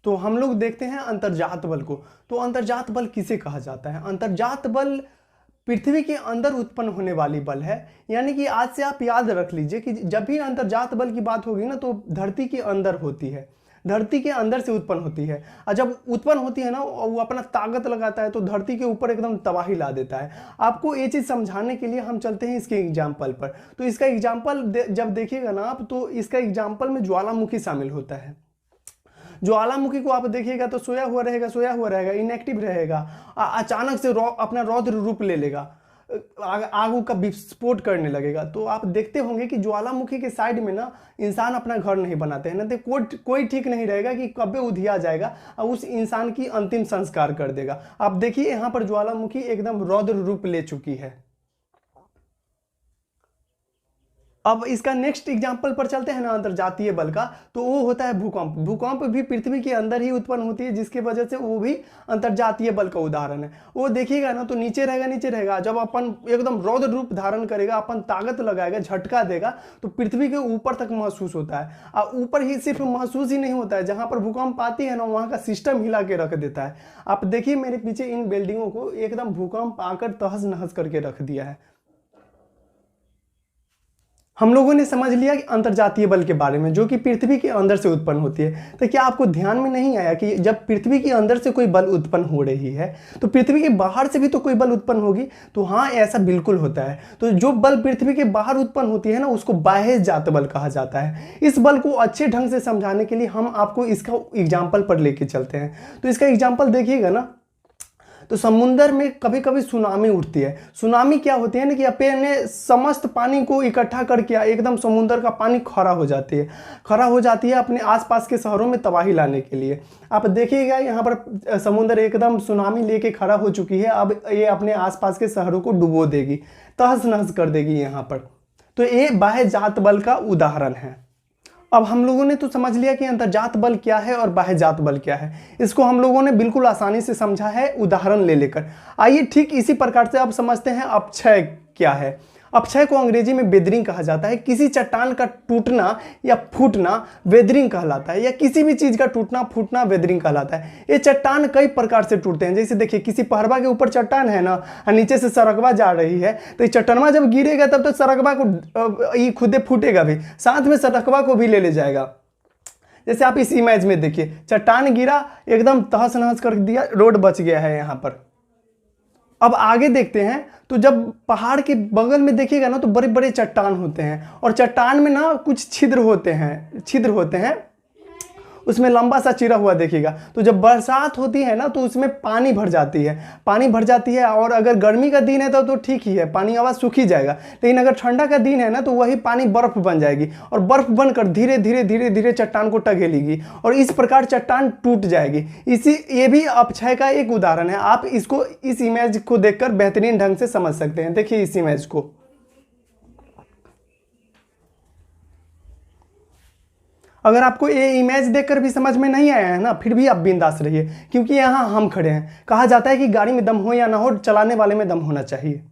तो हम लोग देखते हैं अंतर्जात बल को। तो अंतर्जात बल किसे कहा जाता है? अंतर्जात बल पृथ्वी के अंदर उत्पन्न होने वाली बल है। यानी कि आज से आप याद रख लीजिए कि जब भी अंतर्जात बल की बात होगी ना, तो धरती के अंदर होती है, धरती के अंदर से उत्पन्न होती है। और जब उत्पन्न होती है ना, वो अपना ताकत लगाता है तो धरती के ऊपर एकदम तबाही ला देता है। आपको ये चीज़ समझाने के लिए हम चलते हैं इसके एग्जाम्पल पर। तो इसका एग्जाम्पल जब देखिएगा ना आप, तो इसका एग्जाम्पल में ज्वालामुखी शामिल होता है। ज्वालामुखी को आप देखिएगा तो सोया हुआ रहेगा, सोया हुआ रहेगा, इनएक्टिव रहेगा, अचानक से अपना रौद्र रूप ले लेगा, आग का विस्फोट करने लगेगा। तो आप देखते होंगे कि ज्वालामुखी के साइड में ना इंसान अपना घर नहीं बनाते हैं ना, तो कोई ठीक नहीं रहेगा कि कब उधिया जाएगा और उस इंसान की अंतिम संस्कार कर देगा। आप देखिए यहाँ पर ज्वालामुखी एकदम रौद्र रूप ले चुकी है। अब इसका नेक्स्ट एग्जाम्पल पर चलते हैं ना अंतर्जातीय बल का, तो वो होता है भूकंप। भूकंप भी पृथ्वी के अंदर ही उत्पन्न होती है, जिसकी वजह से वो भी अंतर्जातीय बल का उदाहरण है। वो देखिएगा ना तो नीचे रहेगा, नीचे रहेगा, जब अपन एकदम रौद्र रूप धारण करेगा, अपन ताकत लगाएगा, झटका देगा, तो पृथ्वी के ऊपर तक महसूस होता है। और ऊपर ही सिर्फ महसूस ही नहीं होता है, जहां पर भूकंप आती है ना वहां का सिस्टम हिला के रख देता है। आप देखिए मेरे पीछे इन बिल्डिंगों को एकदम भूकंप आकर तहस नहस करके रख दिया है। हम लोगों ने समझ लिया कि अंतर्जातीय बल के बारे में, जो कि पृथ्वी के अंदर से उत्पन्न होती है। तो क्या आपको ध्यान में नहीं आया कि जब पृथ्वी के अंदर से कोई बल उत्पन्न हो रही है तो पृथ्वी के बाहर से भी तो कोई बल उत्पन्न होगी? तो हाँ, ऐसा बिल्कुल होता है। तो जो बल पृथ्वी के बाहर उत्पन्न होती है ना, उसको बाह्य जात बल कहा जाता है। इस बल को अच्छे ढंग से समझाने के लिए हम आपको इसका एग्जाम्पल पर लेके चलते हैं। तो इसका एग्जाम्पल देखिएगा ना, तो समुद्र में कभी कभी सुनामी उठती है। सुनामी क्या होती है ना कि अपने समस्त पानी को इकट्ठा करके एकदम समुद्र का पानी खड़ा हो जाती है, खड़ा हो जाती है अपने आसपास के शहरों में तबाही लाने के लिए। आप देखिएगा यहाँ पर समुद्र एकदम सुनामी लेके खड़ा हो चुकी है। अब ये अपने आसपास के शहरों को डुबो देगी, तहस नहस कर देगी यहाँ पर। तो ये बाह्य जात बल का उदाहरण है। अब हम लोगों ने तो समझ लिया कि अंतर्जात बल क्या है और बाह्य जात बल क्या है। इसको हम लोगों ने बिल्कुल आसानी से समझा है उदाहरण ले लेकर। आइए ठीक इसी प्रकार से अब समझते हैं अपक्षय क्या है। अपक्षय को अंग्रेजी में वेदरिंग कहा जाता है। किसी चट्टान का टूटना या फूटना वेदरिंग कहलाता है, या किसी भी चीज का टूटना फूटना वेदरिंग कहलाता है। ये चट्टान कई प्रकार से टूटते हैं। जैसे देखिए, किसी पहाड़वा के ऊपर चट्टान है ना, और नीचे से सड़कवा जा रही है, तो ये चट्टानवा जब गिरेगा तब तो सड़कवा को ये खुदे फूटेगा भी, साथ में सड़कवा को भी ले जाएगा। जैसे आप इस इमेज में देखिए, चट्टान गिरा, एकदम तहस नहस कर दिया, रोड बच गया है यहाँ पर। अब आगे देखते हैं, तो जब पहाड़ के बगल में देखिएगा ना तो बड़े बड़े चट्टान होते हैं, और चट्टान में ना कुछ छिद्र होते हैं, उसमें लंबा सा चिरा हुआ देखिएगा। तो जब बरसात होती है ना तो उसमें पानी भर जाती है, और अगर गर्मी का दिन है तो ठीक ही है, पानी आवाज सूख ही जाएगा। लेकिन अगर ठंडा का दिन है ना तो वही पानी बर्फ बन जाएगी, और बर्फ बनकर धीरे धीरे चट्टान को टघेलेगी, और इस प्रकार चट्टान टूट जाएगी। ये भी अपक्षय का एक उदाहरण है। आप इसको इस इमेज को देखकर बेहतरीन ढंग से समझ सकते हैं। देखिए इस इमेज को। अगर आपको ये इमेज देखकर भी समझ में नहीं आया है ना, फिर भी आप बिंदास रहिए, क्योंकि यहाँ हम खड़े हैं। कहा जाता है कि गाड़ी में दम हो या ना हो, चलाने वाले में दम होना चाहिए।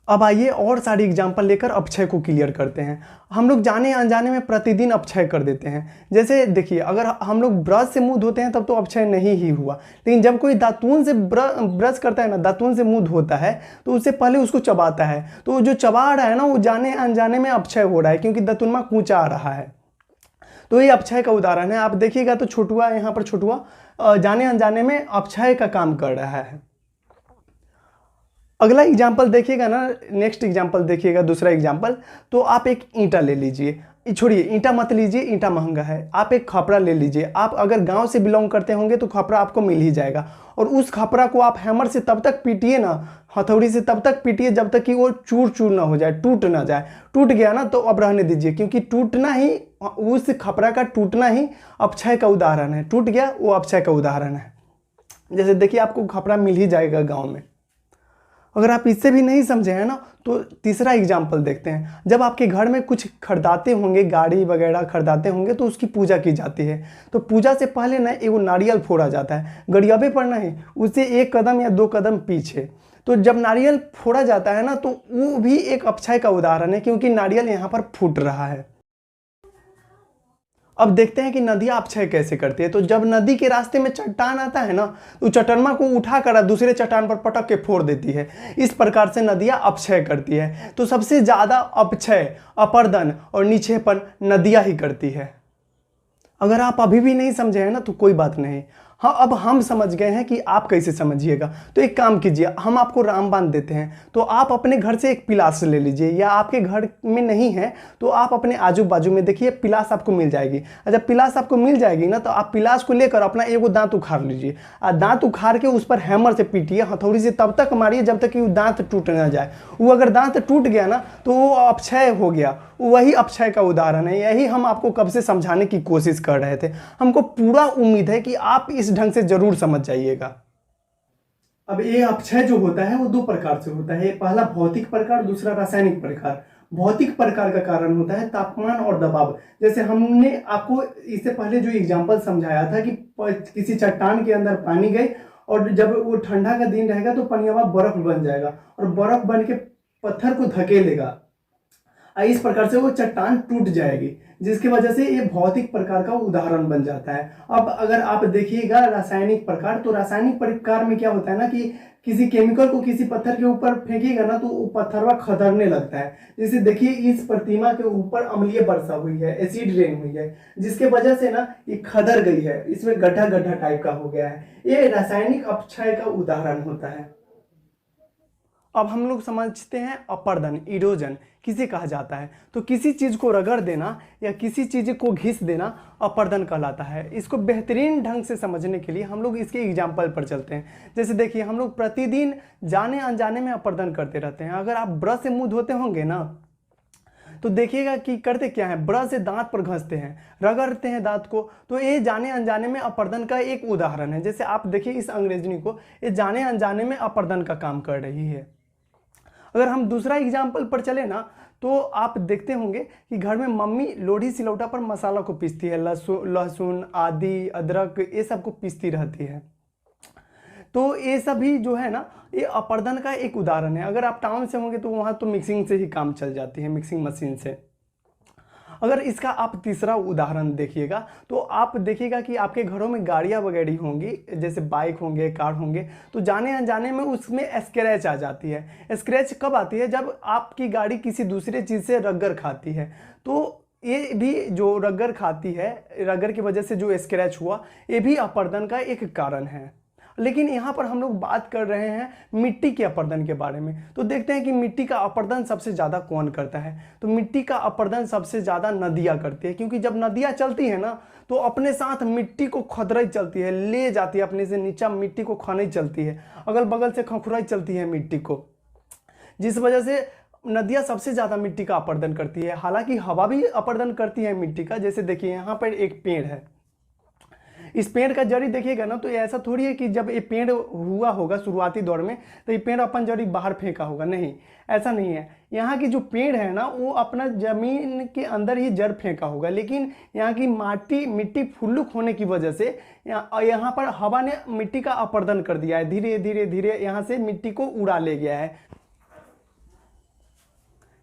अब आइए और सारी एग्जाम्पल लेकर अपक्षय को क्लियर करते हैं। हम लोग जाने अनजाने में प्रतिदिन अपक्षय कर देते हैं। जैसे देखिए, अगर हम लोग ब्रश से मुंह धोते हैं तब तो अपक्षय नहीं ही हुआ, लेकिन जब कोई दातून से ब्रश करता है ना, दातून से मुंह धोता है, तो उससे पहले उसको चबाता है। तो जो चबा रहा है ना, वो जाने अनजाने में अपक्षय हो रहा है, क्योंकि दातुनमा कूचा आ रहा है। तो ये अपक्षय का उदाहरण है। आप देखिएगा तो छोटुआ, यहाँ पर छोटुआ जाने अनजाने में अपक्षय का काम कर रहा है। अगला एग्जाम्पल देखिएगा ना, नेक्स्ट एग्जाम्पल देखिएगा, दूसरा एग्जाम्पल। तो आप एक ईंटा ले लीजिए, छोड़िए ईंटा मत लीजिए, ईंटा महंगा है। आप एक खपरा ले लीजिए। आप अगर गांव से बिलोंग करते होंगे तो खपरा आपको मिल ही जाएगा, और उस खपरा को आप हैमर से तब तक पीटिए ना, हथौड़ी से तब तक पीटिए जब तक कि वो चूर चूर ना हो जाए, टूट ना जाए। टूट गया ना तो अब रहने दीजिए, क्योंकि टूटना ही, उस खपरा का टूटना ही अपक्षय का उदाहरण है। टूट गया वो अपक्षय का उदाहरण है। जैसे देखिए, आपको खपरा मिल ही जाएगा गाँव में। अगर आप इससे भी नहीं समझे हैं ना, तो तीसरा एग्जाम्पल देखते हैं। जब आपके घर में कुछ खरीदाते होंगे, गाड़ी वगैरह खरीदाते होंगे, तो उसकी पूजा की जाती है। तो पूजा से पहले ना एगो नारियल फोड़ा जाता है, गड़ियाबे पर नहीं, उससे 1 कदम या 2 कदम पीछे। तो जब नारियल फोड़ा जाता है ना, तो वो भी एक अपक्षय का उदाहरण है, क्योंकि नारियल यहाँ पर फूट रहा है। अब देखते हैं कि नदियाँ अपक्षय कैसे करती है। तो जब नदी के रास्ते में चट्टान आता है ना, तो चट्टानमा को उठाकर दूसरे चट्टान पर पटक के फोड़ देती है। इस प्रकार से नदियाँ अपक्षय करती है। तो सबसे ज़्यादा अपक्षय, अपरदन और निक्षेपण नदियाँ ही करती है। अगर आप अभी भी नहीं समझे हैं ना तो कोई बात नहीं, हाँ अब हम समझ गए हैं कि आप कैसे समझिएगा। तो एक काम कीजिए, हम आपको रामबाण देते हैं, तो आप अपने घर से एक पिलास ले लीजिए, या आपके घर में नहीं है तो आप अपने आजू बाजू में देखिए पिलास आपको मिल जाएगी। और जब पिलास आपको मिल जाएगी ना, तो आप पिलास को लेकर अपना एगो दांत उखाड़ लीजिए, और दांत उखाड़ के उस पर हैमर से पीटिए, हथौड़ी से तब तक मारिए जब तक कि वो दांत टूट ना जाए। वो अगर दांत टूट गया ना तो वो अपक्षय हो गया, वही अपक्षय का उदाहरण है। यही हम आपको कब से समझाने की कोशिश कर रहे थे। हमको पूरा उम्मीद है कि आप इस ढंग से जरूर समझ जाइएगा। अब ये अपक्षय जो होता है वो दो प्रकार से होता है, पहला भौतिक प्रकार, दूसरा रासायनिक प्रकार। भौतिक प्रकार का कारण होता है तापमान और दबाव। जैसे हमने आपको इससे पहले जो एग्जांपल समझाया था कि किसी चट्टान के अंदर पानी गई, और जब वो ठंडा का दिन रहेगा तो पनियावा बर्फ बन जाएगा, और बर्फ बन के पत्थर को धकेलेगा, इस प्रकार से वो चट्टान टूट जाएगी, जिसकी वजह से ये भौतिक प्रकार का उदाहरण बन जाता है। अब अगर आप देखिएगा रासायनिक प्रकार, तो रासायनिक प्रकार में क्या होता है ना कि किसी केमिकल को किसी पत्थर के ऊपर फेंकेगा ना तो वो पत्थरवा खदरने लगता है। जैसे देखिए इस प्रतिमा के ऊपर अम्लीय वर्षा हुई है, एसिड रेन हुई है, जिसके वजह से ना ये खदर गई है, इसमें गड्ढा गड्ढा टाइप का हो गया है। ये रासायनिक अपक्षय का उदाहरण होता है। अब हम लोग समझते हैं अपरदन, इरोजन किसे कहा जाता है। तो किसी चीज को रगड़ देना या किसी चीज को घिस देना अपरदन कहलाता है। इसको बेहतरीन ढंग से समझने के लिए हम लोग इसके एग्जाम्पल पर चलते हैं। जैसे देखिए, हम लोग प्रतिदिन जाने अनजाने में अपरदन करते रहते हैं। अगर आप ब्रश से मुंह धोते होंगे ना, तो देखिएगा कि करते क्या है, ब्रश से दांत पर घसते हैं, रगड़ते हैं दांत को। तो ये जाने अनजाने में अपरदन का एक उदाहरण है। जैसे आप देखिए इस अंग्रेजनी को, ये जाने अनजाने में अपरदन का काम कर रही है। अगर हम दूसरा एग्जाम्पल पर चले ना, तो आप देखते होंगे कि घर में मम्मी लोढ़ी सिलौटा पर मसाला को पीसती है, लहसुन आदि अदरक ये सब को पीसती रहती है। तो ये सभी जो है ना, ये अपरदन का एक उदाहरण है। अगर आप टाउन से होंगे तो वहाँ तो मिक्सिंग से ही काम चल जाती है, मिक्सिंग मशीन से। अगर इसका आप तीसरा उदाहरण देखिएगा, तो आप देखिएगा कि आपके घरों में गाड़ियाँ वगैरह होंगी, जैसे बाइक होंगे, कार होंगे, तो जाने अनजाने में उसमें स्क्रैच आ जाती है। स्क्रैच कब आती है? जब आपकी गाड़ी किसी दूसरे चीज़ से रगड़ खाती है। तो ये भी जो रगड़ खाती है, रगड़ की वजह से जो स्क्रैच हुआ, ये भी अपरदन का एक कारण है। लेकिन यहाँ पर हम लोग बात कर रहे हैं मिट्टी के अपरदन के बारे में। तो देखते हैं कि मिट्टी का अपरदन सबसे ज़्यादा कौन करता है। तो मिट्टी का अपरदन सबसे ज़्यादा नदियाँ करती है, क्योंकि जब नदियाँ चलती है ना, तो अपने साथ मिट्टी को खदरई चलती है, ले जाती है अपने से नीचा, मिट्टी को खनई चलती है, अगल बगल से खखुराई चलती है मिट्टी को, जिस वजह से नदियाँ सबसे ज़्यादा मिट्टी का अपरदन करती है। हालांकि हवा भी अपरदन करती है मिट्टी का। जैसे देखिए यहाँ पर एक पेड़ है, इस पेड़ का जड़ी देखिएगा ना, तो ऐसा थोड़ी है कि जब ये पेड़ हुआ होगा शुरुआती दौर में तो ये पेड़ अपन जड़ी बाहर फेंका होगा, नहीं, ऐसा नहीं है। यहाँ की जो पेड़ है ना, वो अपना जमीन के अंदर ही जड़ फेंका होगा, लेकिन यहाँ की मिट्टी फुल्लुक होने की वजह से यहाँ पर हवा ने मिट्टी का अपरदन कर दिया है, धीरे धीरे धीरे यहाँ से मिट्टी को उड़ा ले गया है।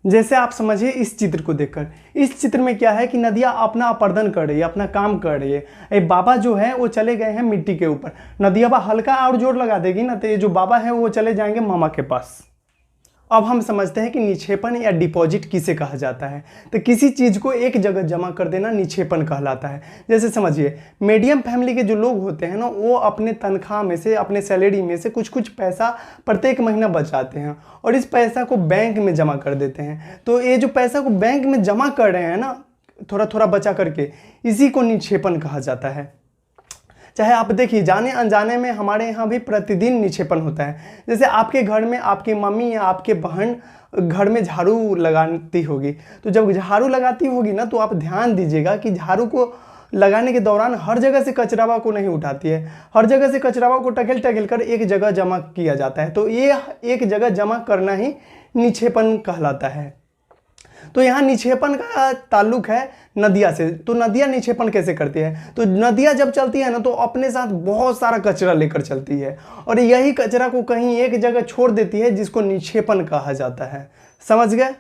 जैसे आप समझिए इस चित्र को देखकर, इस चित्र में क्या है कि नदियाँ अपना अपरदन कर रही है, अपना काम कर रही है। ये बाबा जो है वो चले गए हैं मिट्टी के ऊपर। नदियाँ हल्का और जोर लगा देगी ना, तो ये जो बाबा है वो चले जाएंगे मामा के पास। अब हम समझते हैं कि निक्षेपण या डिपॉजिट किसे कहा जाता है। तो किसी चीज़ को एक जगह जमा कर देना निक्षेपण कहलाता है। जैसे समझिए मीडियम फैमिली के जो लोग होते हैं ना, वो अपने तनख्वाह में से, अपने सैलरी में से कुछ कुछ पैसा प्रत्येक महीना बचाते हैं और इस पैसा को बैंक में जमा कर देते हैं। तो ये जो पैसा को बैंक में जमा कर रहे हैं ना, थोड़ा थोड़ा बचा करके, इसी को निक्षेपण कहा जाता है। चाहे आप देखिए जाने अनजाने में हमारे यहाँ भी प्रतिदिन निक्षेपण होता है। जैसे आपके घर में आपकी मम्मी या आपके बहन घर में झाड़ू लगाती होगी, तो जब झाड़ू लगाती होगी ना, तो आप ध्यान दीजिएगा कि झाड़ू को लगाने के दौरान हर जगह से कचरावा को नहीं उठाती है, हर जगह से कचरावा को टकेल टकेल कर एक जगह जमा किया जाता है। तो ये एक जगह जमा करना ही निक्षेपण कहलाता है। तो यहाँ निक्षेपण का ताल्लुक है नदिया से। तो नदियाँ निक्षेपण कैसे करती है? तो नदियाँ जब चलती है ना, तो अपने साथ बहुत सारा कचरा लेकर चलती है और यही कचरा को कहीं एक जगह छोड़ देती है, जिसको निक्षेपण कहा जाता है। समझ गए?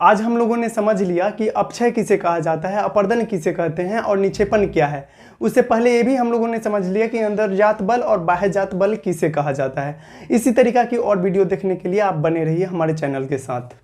आज हम लोगों ने समझ लिया कि अपक्षय किसे कहा जाता है, अपर्दन किसे कहते हैं और निक्षेपण क्या है। उससे पहले ये भी हम लोगों ने समझ लिया कि अंतर्जात बल और बाह्यजात बल किसे कहा जाता है। इसी तरीका की और वीडियो देखने के लिए आप बने रहिए हमारे चैनल के साथ।